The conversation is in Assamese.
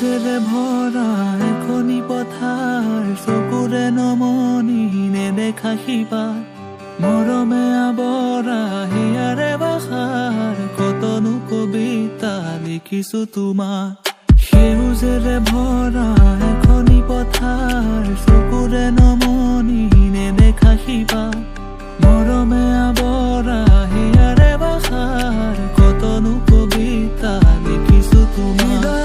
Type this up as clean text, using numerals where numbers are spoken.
সেউজেৰে ভৰা এখনি পথাৰ, চকুৰে নমনি নেদেখা শিপা, মৰমে আৱৰা হিয়াৰে বাহাৰ, কতনো কবিতা লিখিছো তোমাৰ। সেউজেৰে ভৰা এখনি পথাৰ, চকুৰে নমনি নেদেখা শিপা, মৰমে আৱৰা হিয়াৰে বাহাৰ, কতনো কবিতা লিখিছো তোমাৰ।